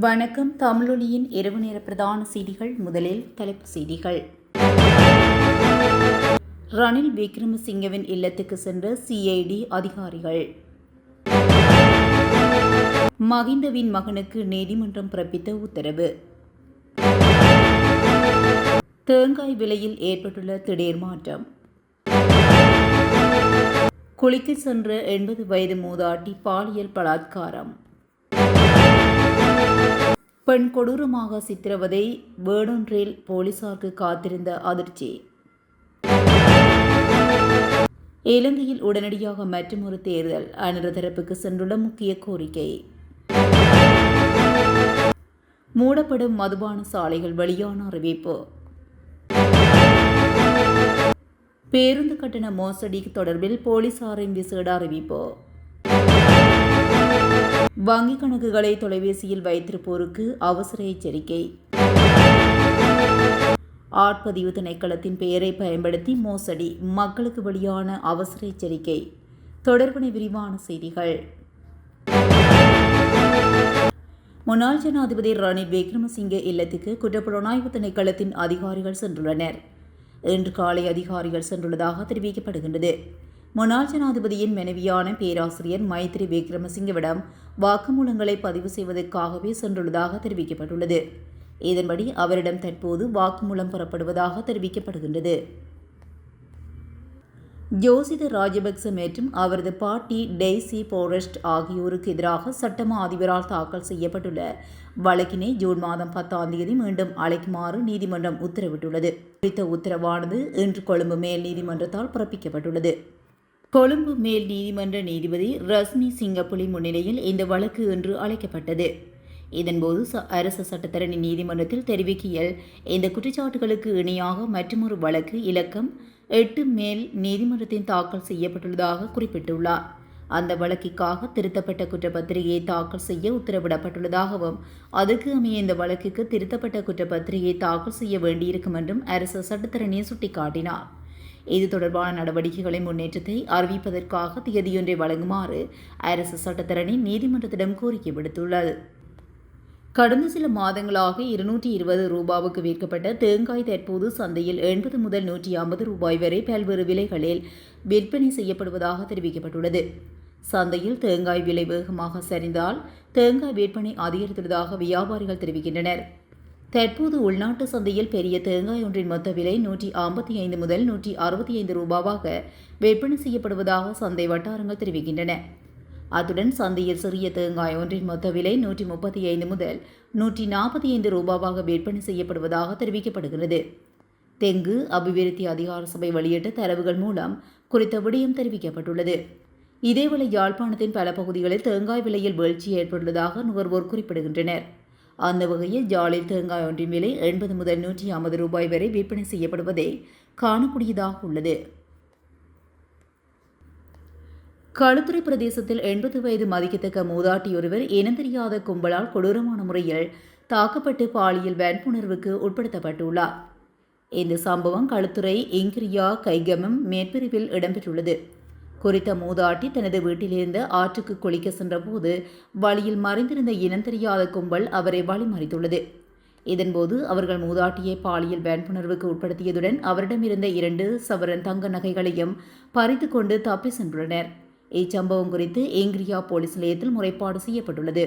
வணக்கம். தமிழொலியின் இரவு நேர பிரதான செய்திகள். முதலில் தலைப்புச் செய்திகள். ரணில் விக்ரமசிங்கவின் இல்லத்துக்கு சென்ற சிஐடி அதிகாரிகள். மகிந்தவின் மகனுக்கு நீதிமன்றம் பிறப்பித்த உத்தரவு. தேங்காய் விலையில் ஏற்பட்டுள்ள திடீர் மாற்றம். குளிக்க சென்ற 80 வயது மூதாட்டி பாலியல் பலாத்காரம். பெண் கொடூரமாக சித்திரவதை. வேடொன்றில் போலீசாருக்கு காத்திருந்த அதிர்ச்சி. இலங்கையில் உடனடியாக மற்றொரு தேர்தல். அனைத்து தரப்புக்கு சென்றுள்ள முக்கிய கோரிக்கை. மூடப்படும் மதுபான சாலைகள் வெளியான அறிவிப்பு. பேருந்து கட்டண மோசடி தொடர்பில் போலீசாரின் விசேட அறிவிப்பு. வங்கிக் கணக்குகளை தொலைபேசியில் வைத்திருப்போருக்கு அவசர எச்சரிக்கை. ஆட்பதிவு திணைக்களத்தின் பெயரை பயன்படுத்தி மோசடி. மக்களுக்கு வெளியான அவசர எச்சரிக்கை. தொடர்பான விரிவான செய்திகள். முன்னாள் ஜனாதிபதி ரணில் விக்ரமசிங்கே இல்லத்துக்கு குற்றப்புலனாய்வு திணைக்களத்தின் அதிகாரிகள் சென்றுள்ளனர். இன்று காலை அதிகாரிகள் சென்றுள்ளதாக தெரிவிக்கப்படுகின்றது. முன்னாள் ஜனாதிபதியின் மனைவியான பேராசிரியர் மைத்ரி விக்ரமசிங்கவிடம் வாக்குமூலங்களை பதிவு செய்வதற்காகவே சென்றுள்ளதாக தெரிவிக்கப்பட்டுள்ளது. இதன்படி அவரிடம் தற்போது வாக்குமூலம் பெறப்படுவதாக தெரிவிக்கப்படுகின்றது. ஜோசித ராஜபக்ச மற்றும் அவரது பாட்டி டெய்சி போரஸ்ட் ஆகியோருக்கு எதிராக சட்டமா அதிபரால் தாக்கல் செய்யப்பட்டுள்ள வழக்கினை ஜூன் மாதம் 10ஆம் தேதி மீண்டும் அழைக்குமாறு நீதிமன்றம் உத்தரவிட்டுள்ளது. குறித்த உத்தரவானது இன்று கொழும்பு மேல் நீதிமன்றத்தால் பிறப்பிக்கப்பட்டுள்ளது. கொழும்பு மேல் நீதிமன்ற நீதிபதி ரஸ்மி சிங்கப்புலி முன்னிலையில் இந்த வழக்கு இன்று அழைக்கப்பட்டது. இதன்போது அரசு சட்டத்தரணி நீதிமன்றத்தில் தெரிவிக்கையில் இந்த குற்றச்சாட்டுகளுக்கு இணையாக மற்றொரு வழக்கு இலக்கம் 8 மேல் நீதிமன்றத்தில் தாக்கல் செய்யப்பட்டுள்ளதாக குறிப்பிட்டுள்ளார். அந்த வழக்கிற்காக திருத்தப்பட்ட குற்றப்பத்திரிகையை தாக்கல் செய்ய உத்தரவிடப்பட்டுள்ளதாகவும் அதற்கு அமைய இந்த வழக்குக்கு திருத்தப்பட்ட குற்றப்பத்திரிகையை தாக்கல் செய்ய வேண்டியிருக்கும் என்றும் அரசு சட்டத்தரணியை சுட்டிக்காட்டினார். இது தொடர்பான நடவடிக்கைகளின் முன்னேற்றத்தை அறிவிப்பதற்காக திகதியொன்றை வழங்குமாறு அரசு சட்டத்தரணி நீதிமன்றத்திடம் கோரிக்கை விடுத்துள்ளது. கடந்த சில மாதங்களாக 220 ரூபாவுக்கு விற்கப்பட்ட தேங்காய் தற்போது சந்தையில் 80 முதல் 150 ரூபாய் வரை பல்வேறு விலைகளில் விற்பனை செய்யப்படுவதாக தெரிவிக்கப்பட்டுள்ளது. சந்தையில் தேங்காய் விலை வேகமாக சரிந்தால் தேங்காய் விற்பனை அதிகரித்துள்ளதாக வியாபாரிகள் தெரிவிக்கின்றனர். தற்போது உள்நாட்டு சந்தையில் பெரிய தேங்காய் ஒன்றின் மொத்த விலை 155 முதல் 165 ரூபாவாக விற்பனை செய்யப்படுவதாக சந்தை வட்டாரங்கள் தெரிவிக்கின்றன. அத்துடன் சந்தையில் சிறிய தேங்காய் ஒன்றின் மொத்த விலை 135 முதல் 145 ரூபாவாக விற்பனை செய்யப்படுவதாக தெரிவிக்கப்படுகிறது. தெங்கு அபிவிருத்தி அதிகார சபை வெளியிட்ட தரவுகள் மூலம் குறித்த விடயம் தெரிவிக்கப்பட்டுள்ளது. இதேவேளை யாழ்ப்பாணத்தின் பல பகுதிகளில் தேங்காய் விலையில் வீழ்ச்சி ஏற்பட்டுள்ளதாக நுகர்வோர் குறிப்பிடுகின்றனர். அந்த வகையில் ஜாலில் தேங்காய் ஒன்றின் விலை 80 முதல் 150 ரூபாய் வரை விற்பனை செய்யப்படுவதை காணக்கூடியதாக உள்ளது. களுத்துறை பிரதேசத்தில் 80 வயது மதிக்கத்தக்க மூதாட்டியொருவர் இனந்தெரியாத கும்பலால் கொடூரமான முறையில் தாக்கப்பட்டு பாலியல் வன்புணர்வுக்கு உட்படுத்தப்பட்டுள்ளார். இந்த சம்பவம் களுத்துறை இங்கிரியா கைகமம் மேற்பிரிவில் இடம்பெற்றுள்ளது. குறித்த மூதாட்டி தனது வீட்டிலிருந்த ஆற்றுக்கு குளிக்க சென்றபோது வழியில் மறைந்திருந்த இனந்தெரியாத கும்பல் அவரை வழிமறித்துள்ளது. இதன்போது அவர்கள் மூதாட்டியை பாலியல் வன்புணர்வுக்கு உட்படுத்தியதுடன் அவரிடமிருந்த 2 சவரன் தங்க நகைகளையும் பறித்து கொண்டு தப்பி சென்றுள்ளனர். இச்சம்பவம் குறித்து இங்கிரியா போலீஸ் நிலையத்தில் முறைப்பாடு செய்யப்பட்டுள்ளது.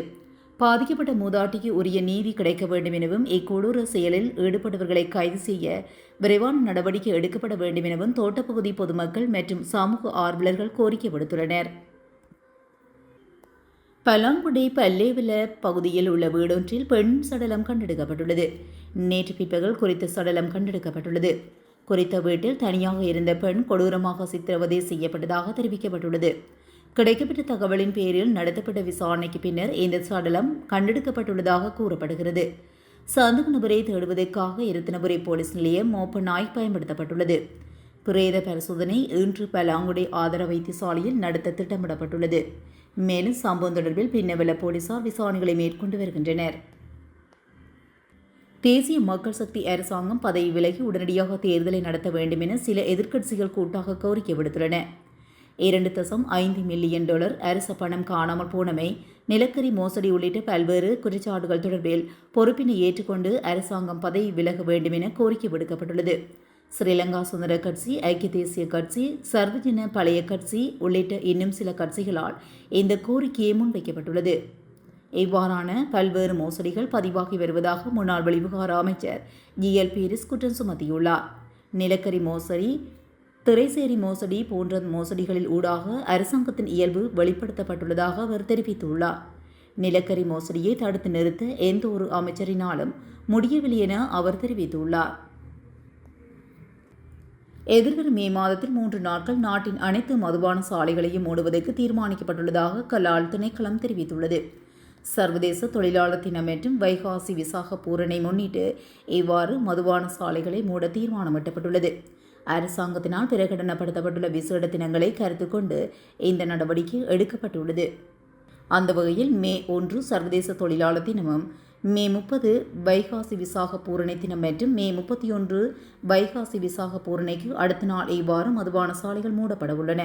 பாதிக்கப்பட்ட மூதாட்டிக்கு உரிய நீதி கிடைக்க வேண்டும் எனவும் இக்கொடூர செயலில் ஈடுபட்டவர்களை கைது செய்ய விரைவான நடவடிக்கை எடுக்கப்பட வேண்டும் எனவும் தோட்டப்பகுதி பொதுமக்கள் மற்றும் சமூக ஆர்வலர்கள் கோரிக்கை விடுத்துள்ளனர். பலாங்குடி பல்லேவில பகுதியில் உள்ள வீடொன்றில் பெண் சடலம் கண்டெடுக்கப்பட்டுள்ளது. நேற்று பிற்பகல் குறித்த சடலம் கண்டெடுக்கப்பட்டுள்ளது. குறித்த வீட்டில் தனியாக இருந்த பெண் கொடூரமாக சித்திரவதை செய்யப்பட்டதாக தெரிவிக்கப்பட்டுள்ளது. கிடைக்கப்பட்ட தகவலின் பேரில் நடத்தப்பட்ட விசாரணைக்கு பின்னர் இந்த சடலம் கண்டெடுக்கப்பட்டுள்ளதாக கூறப்படுகிறது. சந்தேக நபரை தேடுவதற்காக இரத்தினபுரி போலீஸ் நிலையம் மோப்ப நாய் பயன்படுத்தப்பட்டுள்ளது. பிரேத பரிசோதனை இன்று பலாங்குடி ஆதார வைத்தியசாலையில் நடத்த திட்டமிடப்பட்டுள்ளது. மேலும் சம்பவம் தொடர்பில் பின்னவல போலீசார் விசாரணைகளை மேற்கொண்டு வருகின்றனர். தேசிய மக்கள் சக்தி அரசாங்கம் பதவி விலகி உடனடியாக தேர்தலை நடத்த வேண்டும் என சில எதிர்க்கட்சிகள் கூட்டாக கோரிக்கை விடுத்துள்ளன. $2.5 மில்லியன் அரச பணம் காணாமல் போனமை, நிலக்கரி மோசடி உள்ளிட்ட பல்வேறு குற்றச்சாட்டுகள் தொடர்பில் பொறுப்பினை ஏற்றுக்கொண்டு அரசாங்கம் பதவி விலக வேண்டும் என கோரிக்கை விடுக்கப்பட்டுள்ளது. ஸ்ரீலங்கா சுதந்திர கட்சி, ஐக்கிய தேசிய கட்சி, சர்வஜன பழைய கட்சி உள்ளிட்ட இன்னும் சில கட்சிகளால் இந்த கோரிக்கையை முன்வைக்கப்பட்டுள்ளது. இவ்வாறான பல்வேறு மோசடிகள் பதிவாகி வருவதாக முன்னாள் வெளிவிவகார அமைச்சர் GL பீரிஸ் குற்றம் சுமத்தியுள்ளார். நிலக்கரி மோசடி, திரைசேரி மோசடி போன்ற மோசடிகளில் ஊடாக அரசாங்கத்தின் இயல்பு வெளிப்படுத்தப்பட்டுள்ளதாக அவர் தெரிவித்துள்ளார். நிலக்கரி மோசடியை தடுத்து நிறுத்த எந்த ஒரு அமைச்சரினாலும் முடியவில்லை என அவர் தெரிவித்துள்ளார். எதிர்வரும் மே மாதத்தில் 3 நாட்கள் நாட்டின் அனைத்து மதுபான சாலைகளையும் மூடுவதற்கு தீர்மானிக்கப்பட்டுள்ளதாக கலால் திணைக்களம் தெரிவித்துள்ளது. சர்வதேச தொழிலாளர் தினம் மற்றும் வைகாசி விசாக பூரணை முன்னிட்டு இவ்வாறு மதுபான சாலைகளை மூட தீர்மானமிட்டப்பட்டுள்ளது. அரசாங்கத்தினால் பிரகடனப்படுத்தப்பட்டுள்ள விசேட தினங்களை கருத்தில் கொண்டு இந்த நடவடிக்கை எடுக்கப்பட்டுள்ளது. அந்த வகையில் மே 1 சர்வதேச தொழிலாளர் தினமும், மே 30 வைகாசி விசாக பூரணை தினம் மற்றும் மே 31 வைகாசி விசாக பூரணைக்கு அடுத்த நாள் இவ்வாறு மதுபான சாலைகள் மூடப்பட உள்ளன.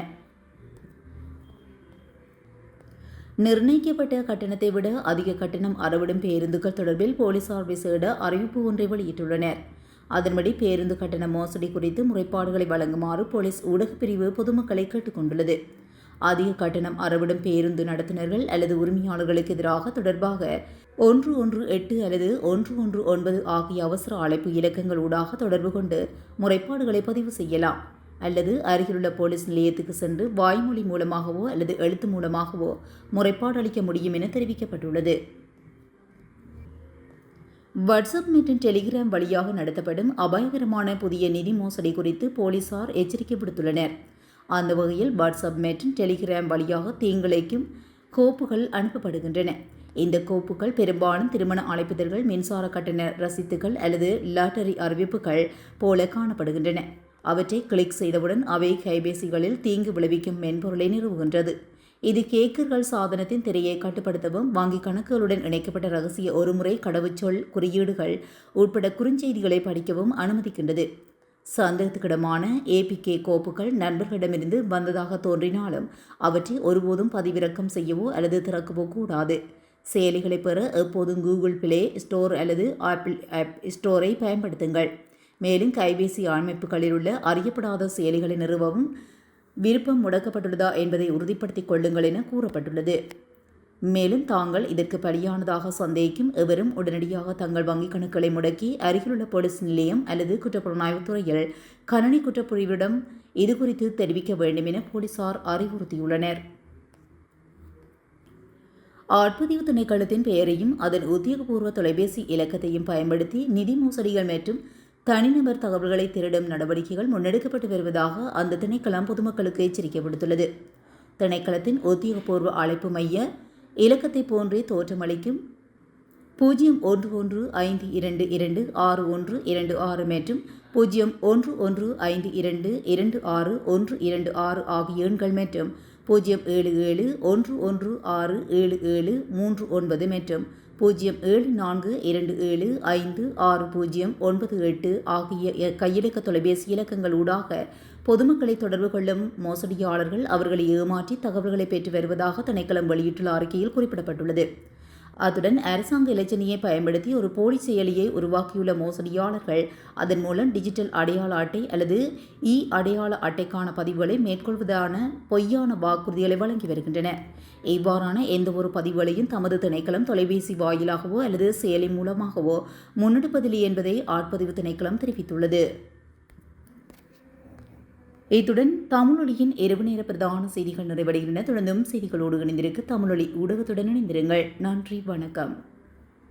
நிர்ணயிக்கப்பட்ட கட்டணத்தை விட அதிக கட்டணம் அறவிடும் பேருந்துகள் தொடர்பில் போலீசார் விசேட அறிவிப்பு ஒன்றை வெளியிட்டுள்ளனர். அதன்படி பேருந்து கட்டண மோசடி குறித்து முறைப்பாடுகளை வழங்குமாறு போலீஸ் ஊடகப் பிரிவு பொதுமக்களை கேட்டுக் கொண்டுள்ளது. அதிக கட்டணம் அறவிடும் பேருந்து நடத்துனர்கள் அல்லது உரிமையாளர்களுக்கு எதிராக தொடர்பாக 118 அல்லது 119 ஆகிய அவசர அழைப்பு இலக்கங்கள் ஊடாக தொடர்பு கொண்டு முறைப்பாடுகளை பதிவு செய்யலாம் அல்லது அருகிலுள்ள போலீஸ் நிலையத்துக்கு சென்று வாய்மொழி மூலமாகவோ அல்லது எழுத்து மூலமாகவோ முறைப்பாடு அளிக்க முடியும் என தெரிவிக்கப்பட்டுள்ளது. வாட்ஸ்அப் மற்றும் டெலிகிராம் வழியாக நடத்தப்படும் அபாயகரமான புதிய நிதி மோசடி குறித்து போலீசார் எச்சரிக்கை விடுத்துள்ளனர். அந்த வகையில் வாட்ஸ்அப் மற்றும் டெலிகிராம் வழியாக தீங்கிழைக்கும் கோப்புகள் அனுப்பப்படுகின்றன. இந்த கோப்புகள் பெரும்பாலும் திருமண அழைப்பிதழ்கள், மின்சார கட்டண ரசீதுகள் அல்லது லாட்டரி அறிவிப்புகள் போல காணப்படுகின்றன. அவற்றை கிளிக் செய்தவுடன் அவை கைபேசிகளில் தீங்கு விளைவிக்கும் மென்பொருளை நிறுவுகின்றது. இது கேக்கர்கள் சாதனத்தின் திரையை கட்டுப்படுத்தவும், வங்கிக் கணக்குகளுடன் இணைக்கப்பட்ட ரகசிய ஒருமுறை கடவுச்சொல் குறியீடுகள் உட்பட குறுஞ்செய்திகளை படிக்கவும் அனுமதிக்கின்றது. சந்தேகத்துக்கிடமான APK கோப்புகள் நண்பர்களிடமிருந்து வந்ததாக தோன்றினாலும் அவற்றை ஒருபோதும் பதிவிறக்கம் செய்யவோ அல்லது திறக்கவோ கூடாது. செயலிகளை பெற எப்போதும் கூகுள் பிளே ஸ்டோர் அல்லது ஆப்பிள் ஆப் ஸ்டோரை பயன்படுத்துங்கள். மேலும் கைபேசி அமைப்புகளில் உள்ள அறியப்படாத செயலிகளை நிறுவவும் விருப்பம் முடக்கப்பட்டுள்ளதா என்பதை உறுதிப்படுத்திக் கொள்ளுங்கள் என கூறப்பட்டுள்ளது. மேலும் தாங்கள் இதற்கு பலியானதாக சந்தேகிக்கும் எவரும் உடனடியாக தங்கள் வங்கிக் கணக்குகளை முடக்கி அருகிலுள்ள போலீஸ் நிலையம் அல்லது குற்றப்புலனாய்வுத் துறையில் கணனி குற்றப்பிரிவிடம் இதுகுறித்து தெரிவிக்க வேண்டும் என போலீசார் அறிவுறுத்தியுள்ளனர். ஆட்பதிவு திணைக்களத்தின் பெயரையும் அதன் உத்தியோகபூர்வ தொலைபேசி இலக்கத்தையும் பயன்படுத்தி நிதி மோசடிகள் மற்றும் தனிநபர் தகவல்களை திருடும் நடவடிக்கைகள் முன்னெடுக்கப்பட்டு வருவதாக அந்த திணைக்களம் பொதுமக்களுக்கு எச்சரிக்கை விடுத்துள்ளது. திணைக்களத்தின் உத்தியோகபூர்வ அழைப்பு மைய இலக்கத்தை போன்றே தோற்றமளிக்கும் 0115226126 மற்றும் 0115226126 ஆகிய எண்கள் மற்றும் 07711677739 மற்றும் 0742756098 ஆகிய கையிலக்க தொலைபேசி இலக்கங்கள் ஊடாக பொதுமக்களை தொடர்பு கொள்ளும் மோசடியாளர்கள் அவர்களை ஏமாற்றி தகவல்களை பெற்று வருவதாக திணைக்களம் வெளியிட்டுள்ள அறிக்கையில் குறிப்பிடப்பட்டுள்ளது. அத்துடன் அரசாங்க இலச்சினையை பயன்படுத்தி ஒரு போலி செயலியை உருவாக்கியுள்ள மோசடியாளர்கள் அதன் மூலம் டிஜிட்டல் அடையாள அட்டை அல்லது அடையாள அட்டைக்கான பதிவுகளை மேற்கொள்வதான பொய்யான வாக்குறுதிகளை வழங்கி வருகின்றனர். இவ்வாறான எந்தவொரு பதிவுகளையும் தமது திணைக்களம் தொலைபேசி வாயிலாகவோ அல்லது செயலி மூலமாகவோ முன்னெடுப்பதில்லை என்பதை ஆட்பதிவு திணைக்களம் தெரிவித்துள்ளது. இத்துடன் தமிழொலியின் இரவு நேர பிரதான செய்திகள் நிறைவடைகின்றன. தொடர்ந்தும் செய்திகளோடு இணைந்திருக்க தமிழொலி ஊடகத்துடன் இணைந்திருங்கள். நன்றி, வணக்கம்.